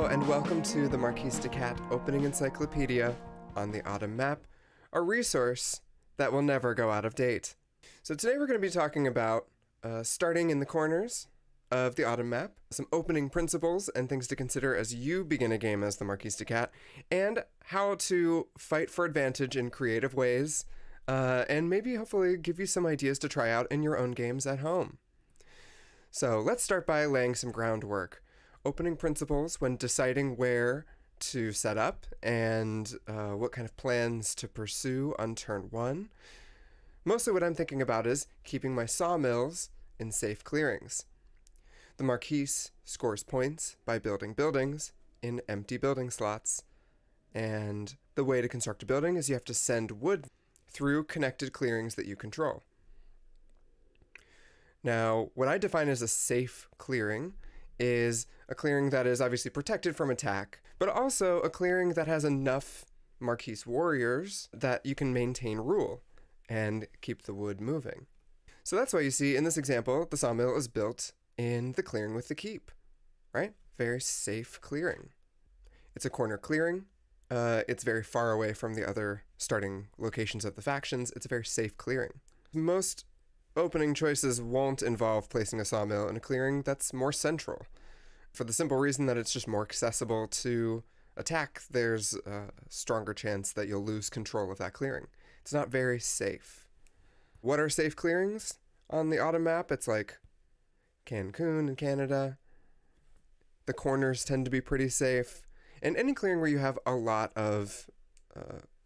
and welcome to the Marquise de Cat opening encyclopedia on the Autumn map, a resource that will never go out of date. So today we're going to be talking about starting in the corners of the Autumn map, some opening principles and things to consider as you begin a game as the Marquise de Cat, and how to fight for advantage in creative ways, and maybe hopefully give you some ideas to try out in your own games at home. So let's start by laying some groundwork. Opening principles when deciding where to set up and what kind of plans to pursue on turn one. Mostly what I'm thinking about is keeping my sawmills in safe clearings. The Marquise scores points by building buildings in empty building slots, and the way to construct a building is you have to send wood through connected clearings that you control. Now, what I define as a safe clearing is a clearing that is obviously protected from attack, but also a clearing that has enough Marquise warriors that you can maintain rule and keep the wood moving. So that's why you see in this example, the sawmill is built in the clearing with the keep, right? Very safe clearing. It's a corner clearing. It's very far away from the other starting locations of the factions. It's a very safe clearing. Most opening choices won't involve placing a sawmill in a clearing that's more central. For the simple reason that it's just more accessible to attack, there's a stronger chance that you'll lose control of that clearing. It's not very safe. What are safe clearings on the Autumn map? It's like Cancun in Canada. The corners tend to be pretty safe. And any clearing where you have a lot of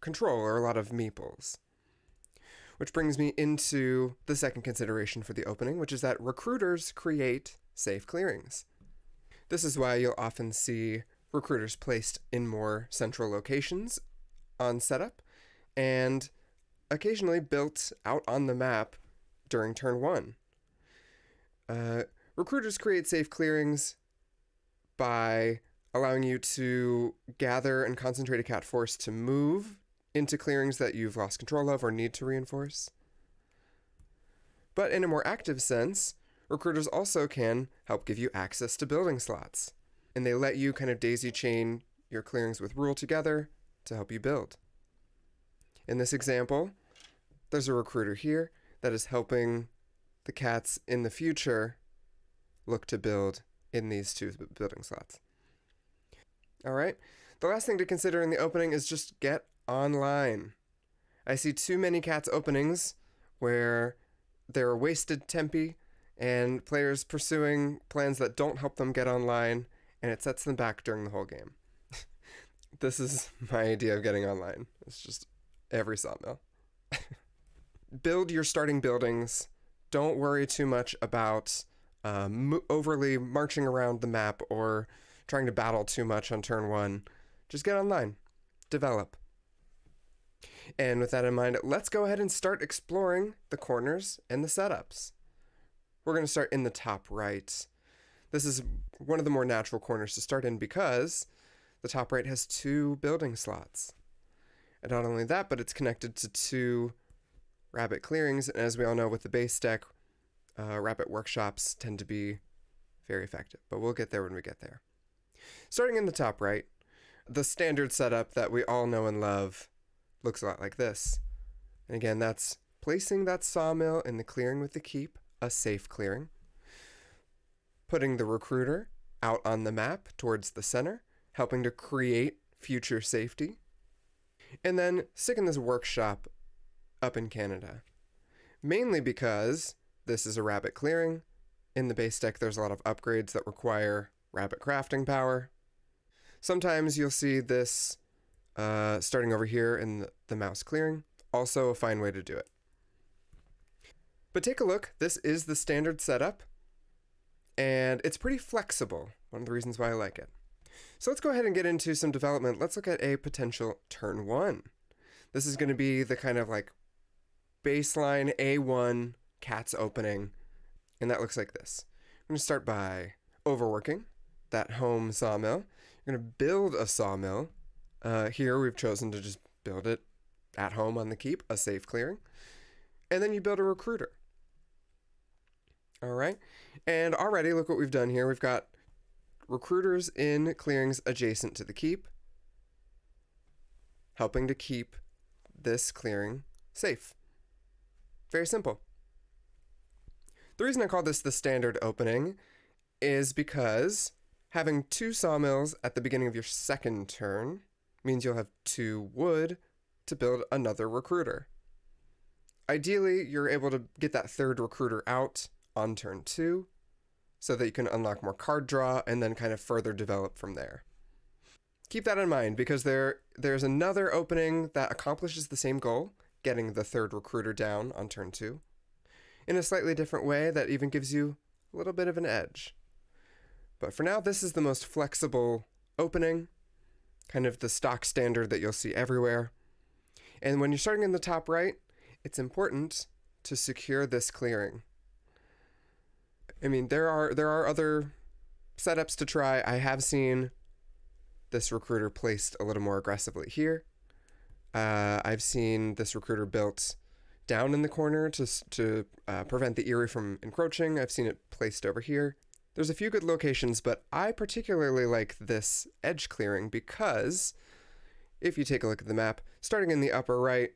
control or a lot of meeples. Which brings me into the second consideration for the opening, which is that recruiters create safe clearings. This is why you'll often see recruiters placed in more central locations on setup, and occasionally built out on the map during turn one. Recruiters create safe clearings by allowing you to gather and concentrate a cat force to move into clearings that you've lost control of or need to reinforce. But in a more active sense, recruiters also can help give you access to building slots, and they let you kind of daisy chain your clearings with rule together to help you build. In this example, there's a recruiter here that is helping the cats in the future look to build in these two building slots. All right, the last thing to consider in the opening is just get online. I see too many cats openings where there are wasted tempi and players pursuing plans that don't help them get online, and it sets them back during the whole game. This is my idea of getting online. It's just every sawmill. Build your starting buildings. Don't worry too much about overly marching around the map or trying to battle too much on turn one. Just get online. Develop. And with that in mind, let's go ahead and start exploring the corners and the setups. We're going to start in the top right. This is one of the more natural corners to start in because the top right has two building slots. And not only that, but it's connected to two rabbit clearings. And as we all know, with the base deck, rabbit workshops tend to be very effective. But we'll get there when we get there. Starting in the top right, the standard setup that we all know and love looks a lot like this. And again, that's placing that sawmill in the clearing with the keep, a safe clearing. Putting the recruiter out on the map towards the center, helping to create future safety. And then sticking this workshop up in Canada. Mainly because this is a rabbit clearing. In the base deck, there's a lot of upgrades that require rabbit crafting power. Sometimes you'll see this starting over here in the mouse clearing. Also a fine way to do it. But take a look. This is the standard setup. And it's pretty flexible. One of the reasons why I like it. So let's go ahead and get into some development. Let's look at a potential turn one. This is going to be the kind of like baseline A1 cat's opening. And that looks like this. I'm going to start by overworking that home sawmill. You're going to build a sawmill. Here we've chosen to just build it at home on the keep, a safe clearing. And then you build a recruiter. All right. And already look what we've done here. We've got recruiters in clearings adjacent to the keep, helping to keep this clearing safe. Very simple. The reason I call this the standard opening is because having 2 sawmills at the beginning of your second turn means you'll have 2 wood to build another recruiter. Ideally, you're able to get that third recruiter out on turn 2 so that you can unlock more card draw and then kind of further develop from there. Keep that in mind because there's another opening that accomplishes the same goal, getting the third recruiter down on turn 2, in a slightly different way that even gives you a little bit of an edge. But for now, this is the most flexible opening, kind of the stock standard that you'll see everywhere. And when you're starting in the top right, it's important to secure this clearing. I mean, there are other setups to try. I have seen this recruiter placed a little more aggressively here. I've seen this recruiter built down in the corner to prevent the Eyrie from encroaching. I've seen it placed over here. There's a few good locations, but I particularly like this edge clearing because if you take a look at the map, starting in the upper right,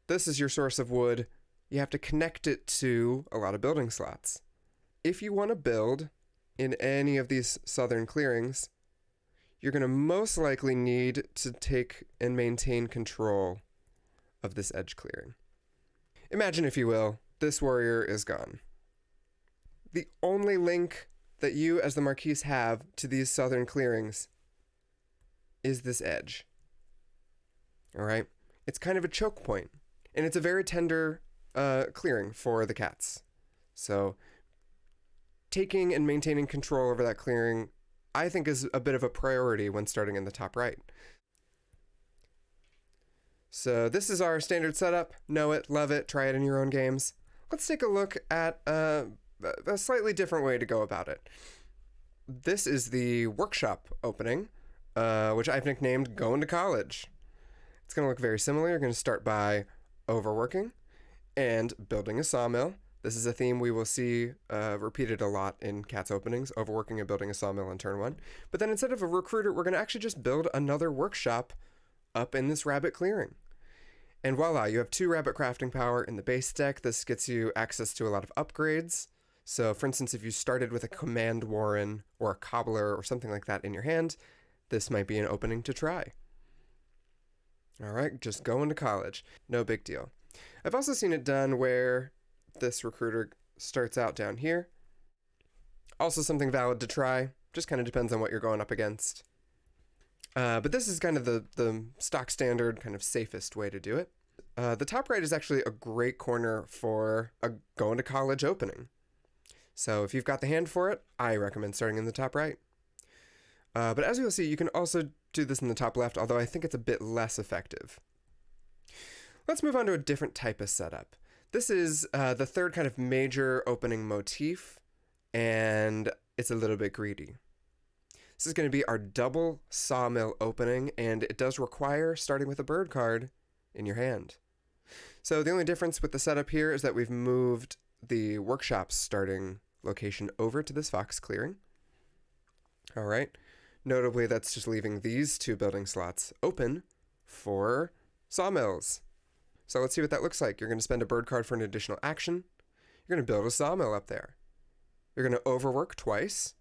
this is your source of wood. You have to connect it to a lot of building slots. If you want to build in any of these southern clearings, you're going to most likely need to take and maintain control of this edge clearing. Imagine, if you will, this warrior is gone. The only link that you as the Marquise have to these southern clearings is this edge. All right? It's kind of a choke point, and it's a very tender clearing for the cats. So taking and maintaining control over that clearing, I think, is a bit of a priority when starting in the top right. So this is our standard setup. Know it, love it, try it in your own games. Let's take a look at a slightly different way to go about it. This is the workshop opening, which I've nicknamed Going to College. It's going to look very similar. You're going to start by overworking and building a sawmill. This is a theme we will see repeated a lot in Cat's openings, overworking and building a sawmill in turn 1. But then instead of a recruiter, we're going to actually just build another workshop up in this rabbit clearing. And voila, you have 2 rabbit crafting power in the base deck. This gets you access to a lot of upgrades. So for instance, if you started with a command warren or a cobbler or something like that in your hand, this might be an opening to try. All right, just going to college. No big deal. I've also seen it done where this recruiter starts out down here. Also something valid to try. Just kind of depends on what you're going up against. But this is kind of the stock standard, kind of safest way to do it. The top right is actually a great corner for a going to college opening. So if you've got the hand for it, I recommend starting in the top right. But as you'll see, you can also do this in the top left, although I think it's a bit less effective. Let's move on to a different type of setup. This is the third kind of major opening motif, and it's a little bit greedy. This is going to be our double sawmill opening, and it does require starting with a bird card in your hand. So the only difference with the setup here is that we've moved the workshop's starting location over to this fox clearing. All right. Notably, that's just leaving these 2 building slots open for sawmills. So let's see what that looks like. You're going to spend a bird card for an additional action. You're going to build a sawmill up there. You're going to overwork twice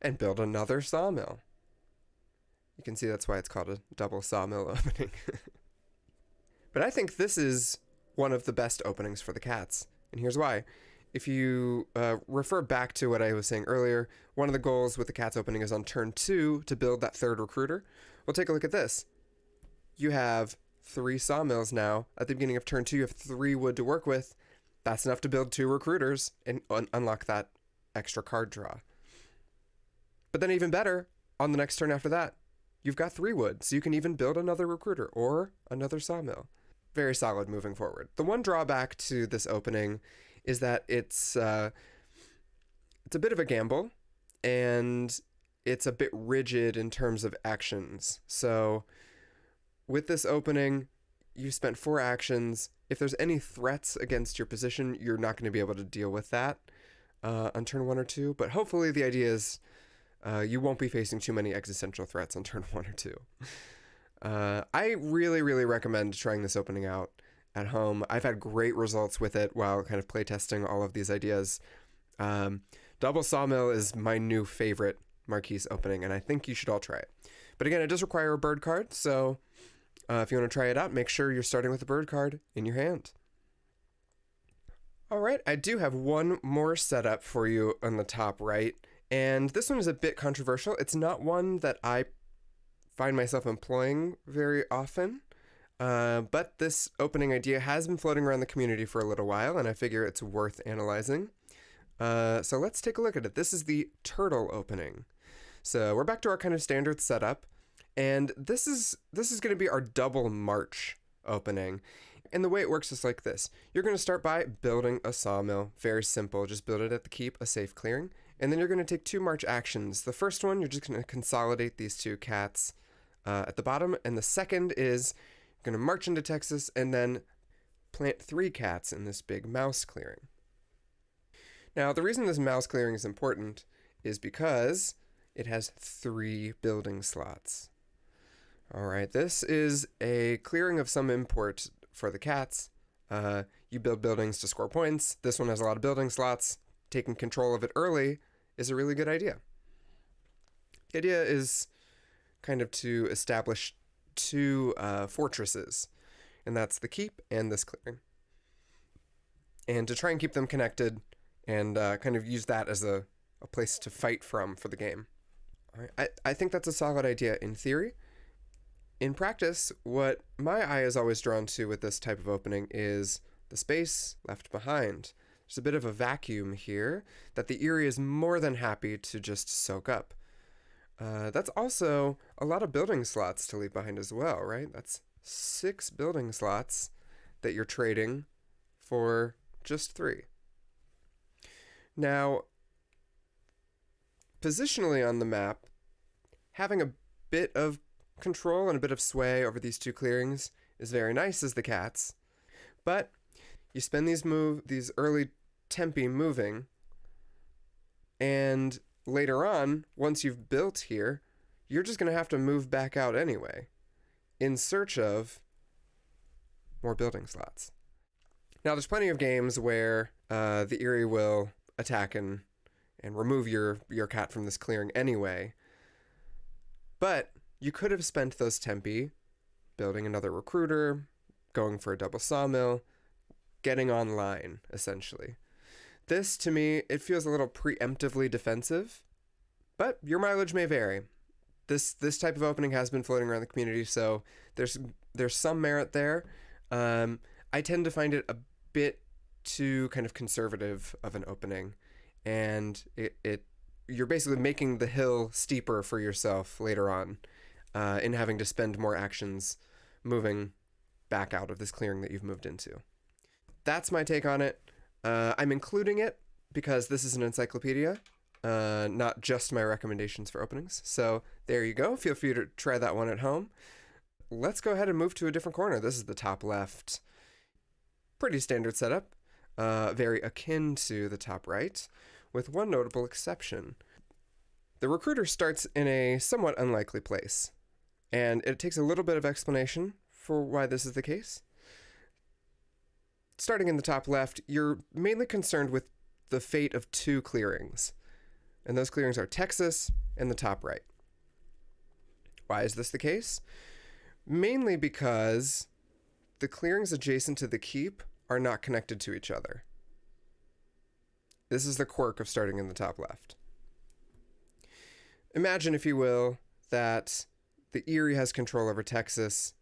and build another sawmill. You can see that's why it's called a double sawmill opening. But I think this is one of the best openings for the cats. And here's why. If you refer back to what I was saying earlier, one of the goals with the cats opening is on turn 2 to build that third recruiter. Well, take a look at this. You have 3 sawmills now. At the beginning of turn 2, you have 3 wood to work with. That's enough to build 2 recruiters and unlock that extra card draw. But then even better, on the next turn after that, you've got 3 wood, so you can even build another recruiter or another sawmill. Very solid moving forward. The one drawback to this opening is that it's a bit of a gamble, and it's a bit rigid in terms of actions. So with this opening, you spent 4 actions. If there's any threats against your position, you're not going to be able to deal with that on turn 1 or 2. But hopefully the idea is you won't be facing too many existential threats on turn 1 or 2. I really, really recommend trying this opening out at home. I've had great results with it while kind of playtesting all of these ideas. Double Sawmill is my new favorite Marquise opening, and I think you should all try it. But again, it does require a bird card, so if you want to try it out, make sure you're starting with a bird card in your hand. All right, I do have one more setup for you on the top right, and this one is a bit controversial. It's not one that I find myself employing very often, but this opening idea has been floating around the community for a little while, and I figure it's worth analyzing. So let's take a look at it. This is the turtle opening. So we're back to our kind of standard setup, and this is going to be our double march opening. And the way it works is like this. You're going to start by building a sawmill. Very simple. Just build it at the keep, a safe clearing. And then you're going to take 2 march actions. The first one, you're just going to consolidate these 2 cats at the bottom. And the second is you're going to march into Texas and then plant 3 cats in this big mouse clearing. Now, the reason this mouse clearing is important is because it has 3 building slots. All right, this is a clearing of some import for the cats. You build buildings to score points. This one has a lot of building slots. Taking control of it early is a really good idea. The idea is kind of to establish 2 fortresses, and that's the keep and this clearing. And to try and keep them connected and kind of use that as a place to fight from for the game. All right. I think that's a solid idea in theory. In practice, what my eye is always drawn to with this type of opening is the space left behind. There's a bit of a vacuum here that the Eyrie is more than happy to just soak up. That's also a lot of building slots to leave behind as well, right? That's 6 building slots that you're trading for just 3. Now, positionally on the map, having a bit of control and a bit of sway over these 2 clearings is very nice as the cats, but you spend these early tempi moving, and later on, once you've built here, you're just going to have to move back out anyway in search of more building slots. Now, there's plenty of games where the Eyrie will attack and remove your cat from this clearing anyway, but you could have spent those tempi building another recruiter, going for a double sawmill, getting online, essentially. This, to me, it feels a little preemptively defensive, but your mileage may vary. This type of opening has been floating around the community, so there's some merit there. I tend to find it a bit too kind of conservative of an opening, and you're basically making the hill steeper for yourself later on. In having to spend more actions moving back out of this clearing that you've moved into. That's my take on it. I'm including it because this is an encyclopedia, not just my recommendations for openings. So there you go. Feel free to try that one at home. Let's go ahead and move to a different corner. This is the top left. Pretty standard setup, very akin to the top right, with one notable exception. The recruiter starts in a somewhat unlikely place. And it takes a little bit of explanation for why this is the case. Starting in the top left, you're mainly concerned with the fate of 2 clearings. And those clearings are Texas and the top right. Why is this the case? Mainly because the clearings adjacent to the keep are not connected to each other. This is the quirk of starting in the top left. Imagine, if you will, that the Eyrie has control over Texas.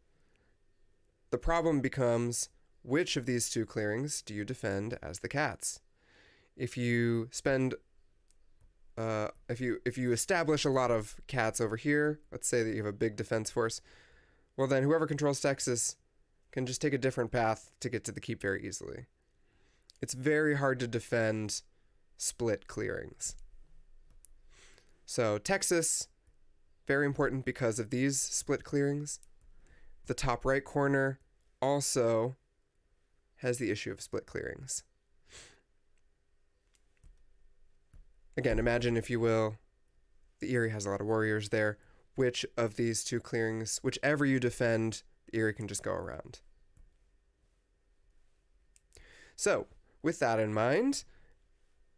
The problem becomes, which of these 2 clearings do you defend as the cats? If you spend, if you establish a lot of cats over here, let's say that you have a big defense force, well then whoever controls Texas can just take a different path to get to the keep very easily. It's very hard to defend split clearings. So Texas, very important because of these split clearings. The top right corner also has the issue of split clearings. Again, imagine, if you will, The Eyrie has a lot of warriors there. Which of these two clearings, whichever you defend, the Eyrie can just go around. So, with that in mind,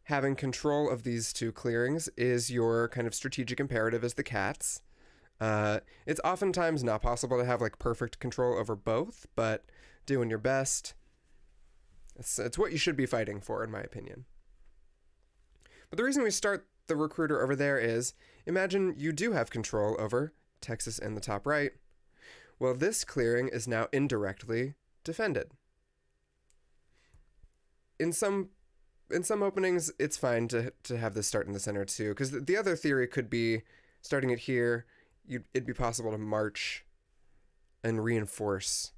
having control of these two clearings is your kind of strategic imperative as the cats. It's oftentimes not possible to have like perfect control over both, but doing your best. It's what you should be fighting for, in my opinion. But the reason we start the recruiter over there is, imagine you do have control over Texas in the top right. Well, this clearing is now indirectly defended. In some openings, it's fine to have this start in the center too, because the other theory could be starting it here. It'd be possible to march and reinforce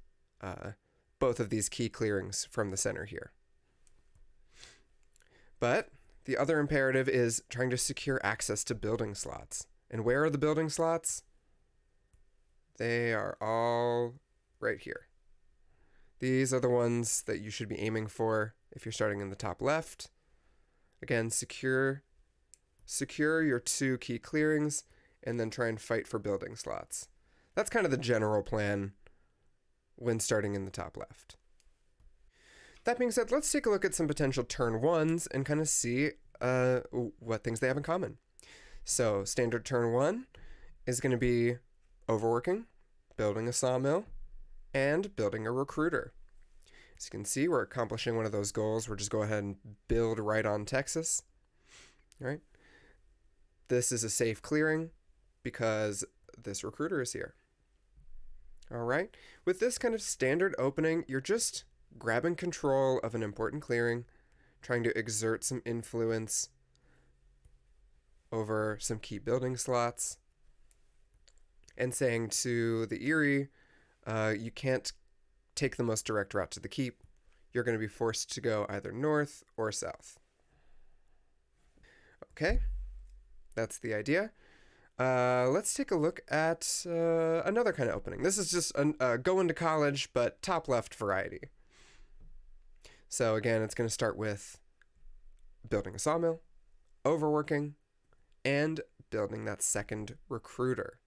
both of these key clearings from the center here. But the other imperative is trying to secure access to building slots. And where are the building slots? They are all right here. These are the ones that you should be aiming for if you're starting in the top left. Again, secure your two key clearings and then try and fight for building slots. That's kind of the general plan when starting in the top left. That being said, let's take a look at some potential turn ones and kind of see what things they have in common. So standard turn one is going to be overworking, building a sawmill, and building a recruiter. As you can see, we're accomplishing one of those goals. We're just go ahead and build right on Texas. All right. This is a safe clearing because this recruiter is here. All right. With this kind of standard opening, you're just grabbing control of an important clearing, trying to exert some influence over some key building slots, and saying to the Eyrie, you can't take the most direct route to the keep. You're going to be forced to go either north or south. Okay, that's the idea. Let's take a look at another kind of opening. This is just going to college, but top left variety. So again, it's going to start with building a sawmill, overworking, and building that second recruiter.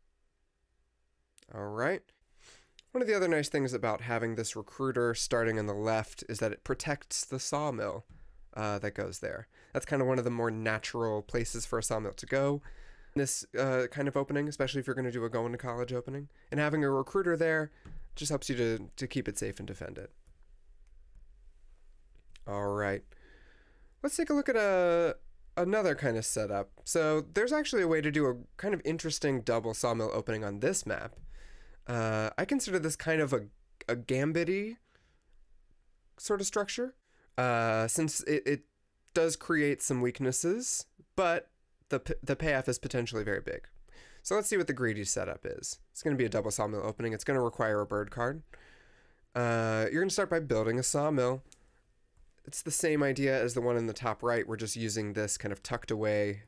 All right. One of the other nice things about having this recruiter starting on the left is that it protects the sawmill that goes there. That's kind of one of the more natural places for a sawmill to go. This kind of opening, especially if you're going to do a going to college opening, and having a recruiter there just helps you to keep it safe and defend it. All right. Let's take a look at another kind of setup. So there's actually a way to do a kind of interesting double sawmill opening on this map. I consider this kind of a gambit-y sort of structure, since it does create some weaknesses, but the payoff is potentially very big. So let's see what the greedy setup is. It's going to be a double sawmill opening. It's going to require a bird card. You're going to start by building a sawmill. It's the same idea as the one in the top right. We're just using this kind of tucked away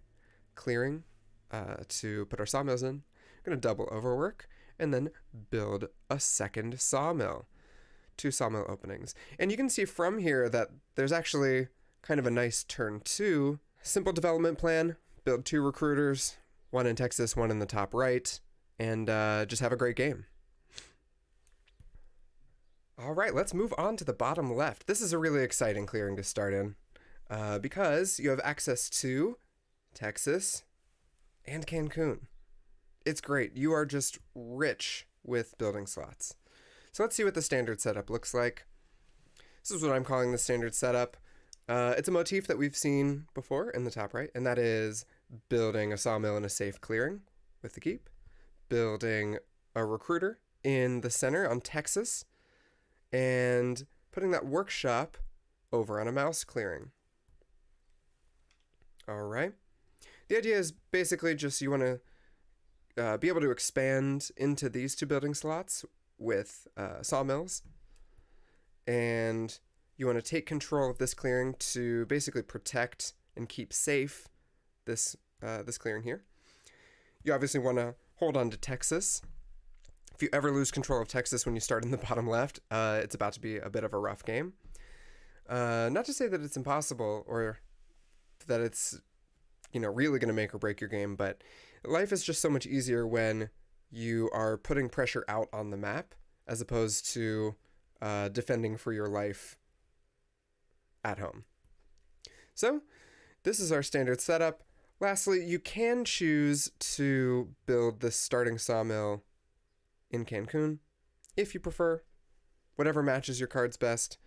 clearing to put our sawmills in. We're going to double overwork and then build a second sawmill. 2 sawmill openings. And you can see from here that there's actually kind of a nice turn 2. Simple development plan. Build 2 recruiters, 1 in Texas, 1 in the top right, and just have a great game. All right, let's move on to the bottom left. This is a really exciting clearing to start in because you have access to Texas and Cancun. It's great. You are just rich with building slots. So let's see what the standard setup looks like. This is what I'm calling the standard setup. It's a motif that we've seen before in the top right, and that is building a sawmill in a safe clearing with the keep, building a recruiter in the center on Texas, and putting that workshop over on a mouse clearing. All right. The idea is basically just you want to be able to expand into these 2 building slots with sawmills, and you want to take control of this clearing to basically protect and keep safe this clearing here. You obviously want to hold on to Texas. If you ever lose control of Texas when you start in the bottom left, it's about to be a bit of a rough game. Not to say that it's impossible or that it's really going to make or break your game, but Life is just so much easier when you are putting pressure out on the map as opposed to defending for your life at home. So this is our standard setup. Lastly, you can choose to build this starting sawmill in Cancun if you prefer, whatever matches your cards best.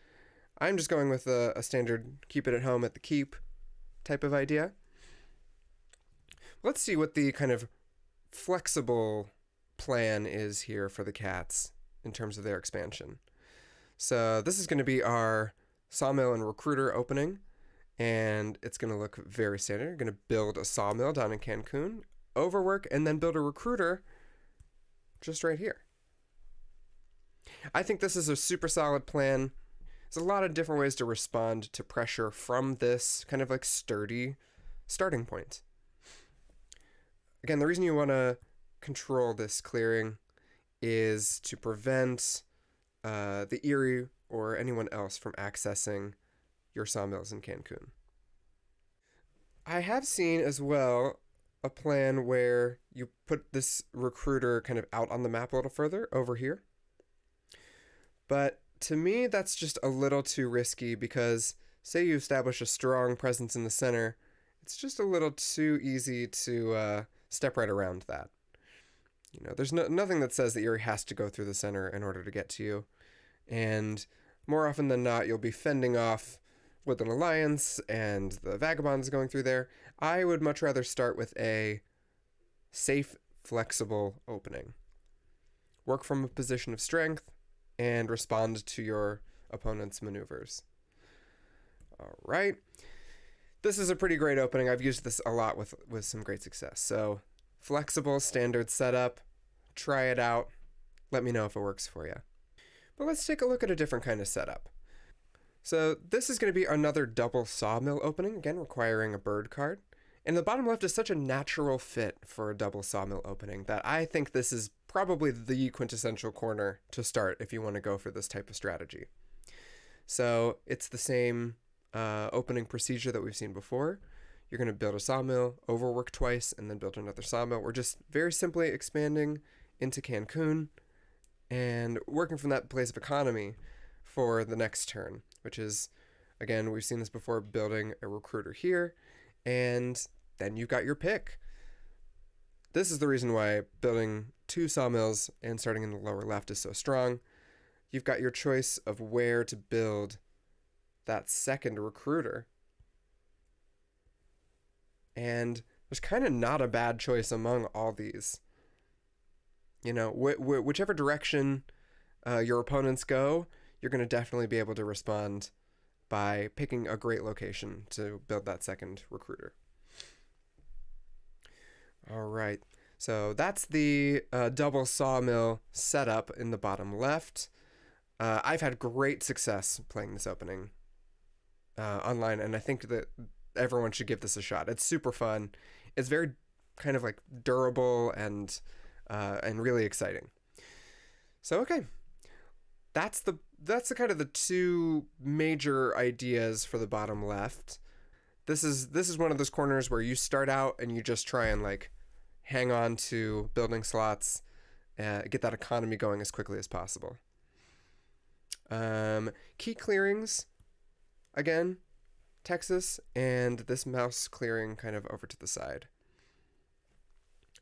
I'm just going with a standard keep it at home at the keep type of idea. Let's see what the kind of flexible plan is here for the cats in terms of their expansion. So this is going to be our sawmill and recruiter opening, and it's going to look very standard. You're going to build a sawmill down in Cancun, overwork, and then build a recruiter just right here. I think this is a super solid plan. There's a lot of different ways to respond to pressure from this kind of like sturdy starting point. Again, the reason you want to control this clearing is to prevent the Eyrie or anyone else from accessing your sawmills in Cancun. I have seen as well a plan where you put this recruiter kind of out on the map a little further over here. But to me, that's just a little too risky because say you establish a strong presence in the center, it's just a little too easy to step right around that. You know, there's nothing that says that Eyrie has to go through the center in order to get to you. And more often than not, you'll be fending off Woodland Alliance and the Vagabonds going through there. I would much rather start with a safe, flexible opening. Work from a position of strength and respond to your opponent's maneuvers. All right. This is a pretty great opening. I've used this a lot with some great success. So flexible, standard setup. Try it out. Let me know if it works for you. But let's take a look at a different kind of setup. So this is going to be another double sawmill opening, again requiring a bird card. And the bottom left is such a natural fit for a double sawmill opening that I think this is probably the quintessential corner to start if you want to go for this type of strategy. So it's the same opening procedure that we've seen before. You're going to build a sawmill, overwork twice, and then build another sawmill. We're just very simply expanding into Cancun and working from that place of economy for the next turn, which is, again, we've seen this before, building a recruiter here, and then you've got your pick. This is the reason why building two sawmills and starting in the lower left is so strong. You've got your choice of where to build that second recruiter. And there's kind of not a bad choice among all these. You know, whichever direction your opponents go, you're going to definitely be able to respond by picking a great location to build that second recruiter. All right, so that's the double sawmill setup in the bottom left. I've had great success playing this opening online, and I think that everyone should give this a shot. It's super fun. It's very kind of like durable and really exciting. So okay, that's the kind of the two major ideas for the bottom left. This is one of those corners where you start out and you just try and like hang on to building slots, get that economy going as quickly as possible. Key clearings, again, Texas, and this mouse clearing kind of over to the side.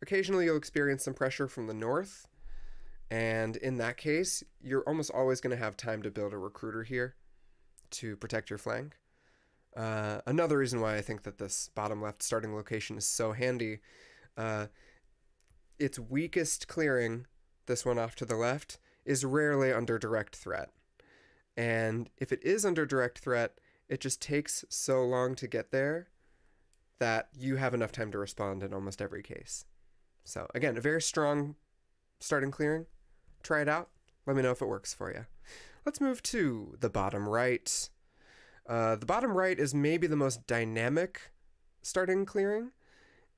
Occasionally you'll experience some pressure from the north, and in that case, you're almost always going to have time to build a recruiter here to protect your flank. Another reason why I think that this bottom left starting location is so handy, its weakest clearing, this one off to the left, is rarely under direct threat. And if it is under direct threat, it just takes so long to get there that you have enough time to respond in almost every case. So again, a very strong starting clearing. Try it out. Let me know if it works for you. Let's move to the bottom right. The bottom right is maybe the most dynamic starting clearing.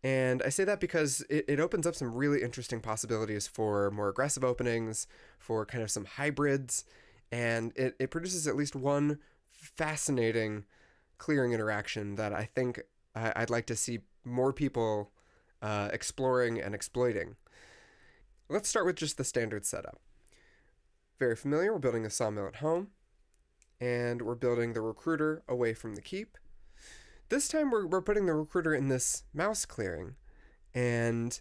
And I say that because it opens up some really interesting possibilities for more aggressive openings, for kind of some hybrids, and it produces at least one fascinating clearing interaction that I think I'd like to see more people exploring and exploiting. Let's start with just the standard setup. Very familiar, we're building a sawmill at home, and we're building the recruiter away from the keep. This time we're putting the recruiter in this mouse clearing, and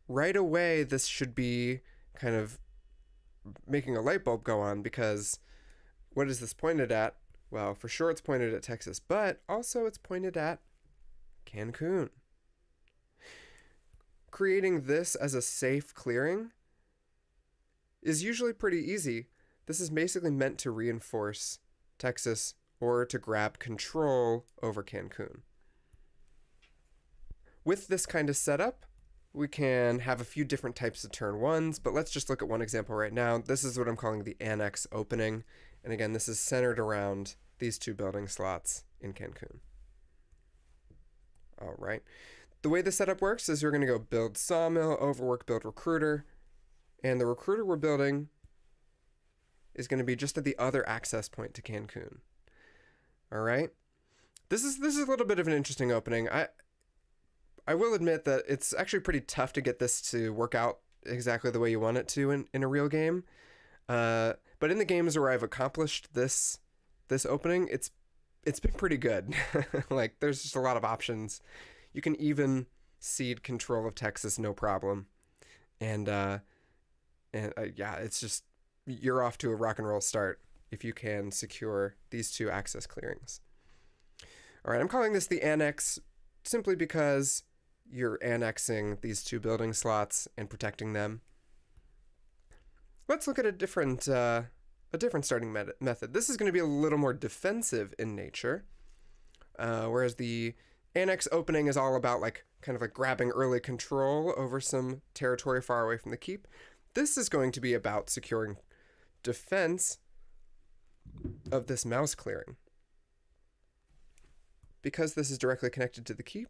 right away this should be kind of making a light bulb go on, because what is this pointed at? Well, for sure it's pointed at Texas, but also it's pointed at Cancun. Creating this as a safe clearing is usually pretty easy. This is basically meant to reinforce Texas or to grab control over Cancun. With this kind of setup, we can have a few different types of turn ones, but let's just look at one example right now. This is what I'm calling the Annex opening. And again, this is centered around these 2 building slots in Cancun. All right. The way the setup works is we're going to go build sawmill, overwork, build recruiter. And the recruiter we're building is going to be just at the other access point to Cancun. All right. This is a little bit of an interesting opening. I will admit that it's actually pretty tough to get this to work out exactly the way you want it to in a real game. But in the games where I've accomplished this opening, it's been pretty good. Like, there's just a lot of options. You can even cede control of Texas, no problem. And yeah, it's just, you're off to a rock and roll start if you can secure these 2 access clearings. All right, I'm calling this the Annex simply because you're annexing these 2 building slots and protecting them. Let's look at a different starting method. This is going to be a little more defensive in nature, whereas the Annex opening is all about kind of grabbing early control over some territory far away from the keep. This is going to be about securing defense of this mouse clearing. Because this is directly connected to the keep,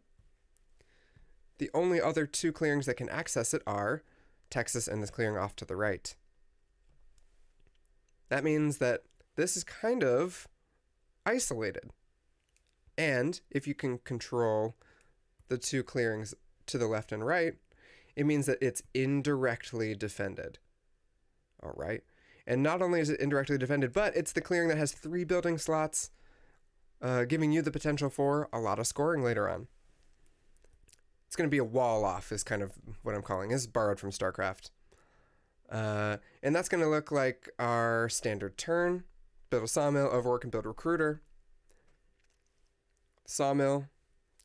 the only other 2 clearings that can access it are Texas and this clearing off to the right. That means that this is kind of isolated. And if you can control the 2 clearings to the left and right, it means that it's indirectly defended. All right. And not only is it indirectly defended, but it's the clearing that has 3 building slots, giving you the potential for a lot of scoring later on. It's going to be a wall off is kind of what I'm calling. This is borrowed from StarCraft. And that's going to look like our standard turn. Build a sawmill, overwork, and build recruiter. Sawmill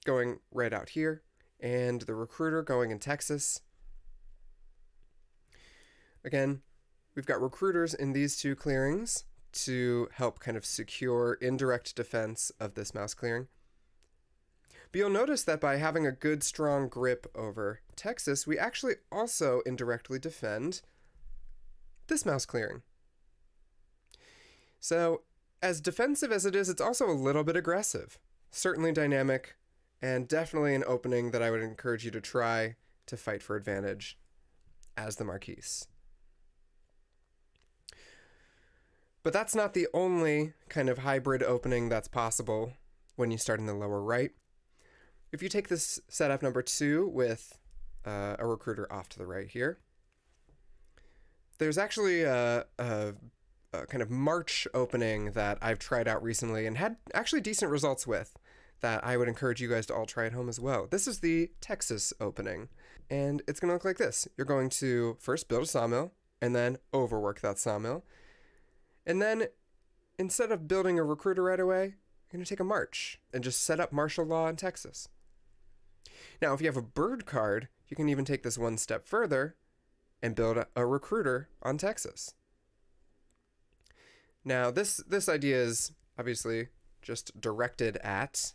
going right out here, and the recruiter going in Texas. Again, we've got recruiters in these 2 clearings to help kind of secure indirect defense of this mouse clearing. But you'll notice that by having a good, strong grip over Texas, we actually also indirectly defend this mouse clearing. So, as defensive as it is, it's also a little bit aggressive. Certainly dynamic, and definitely an opening that I would encourage you to try to fight for advantage as the Marquise. But that's not the only kind of hybrid opening that's possible when you start in the lower right. If you take this setup number 2 with a recruiter off to the right here, there's actually a kind of March opening that I've tried out recently and had actually decent results with that I would encourage you guys to all try at home as well. This is the Texas opening, and it's going to look like this. You're going to first build a sawmill and then overwork that sawmill. And then instead of building a recruiter right away, you're going to take a march and just set up martial law in Texas. Now, if you have a bird card, you can even take this one step further and build a recruiter on Texas. Now, this idea is obviously just directed at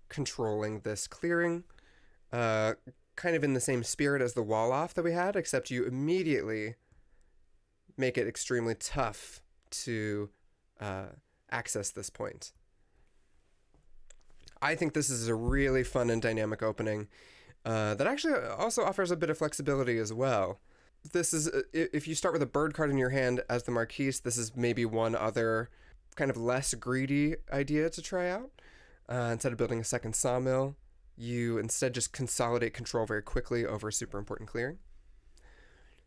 controlling this clearing, kind of in the same spirit as the wall off that we had, except you immediately make it extremely tough to access this point. I think this is a really fun and dynamic opening that actually also offers a bit of flexibility as well. This is, if you start with a bird card in your hand as the Marquise, this is maybe one other kind of less greedy idea to try out. Instead of building a second sawmill, you instead just consolidate control very quickly over a super important clearing.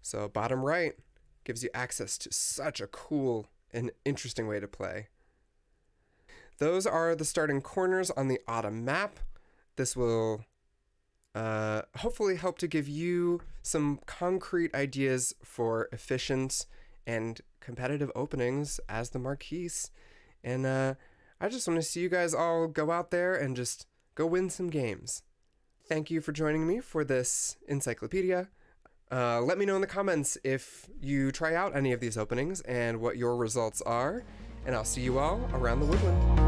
So bottom right gives you access to such a cool and interesting way to play. Those are the starting corners on the autumn map. This will hopefully help to give you some concrete ideas for efficient and competitive openings as the Marquise. And I just want to see you guys all go out there and just go win some games. Thank you for joining me for this Encyclopedia. Let me know in the comments if you try out any of these openings and what your results are. And I'll see you all around the woodland.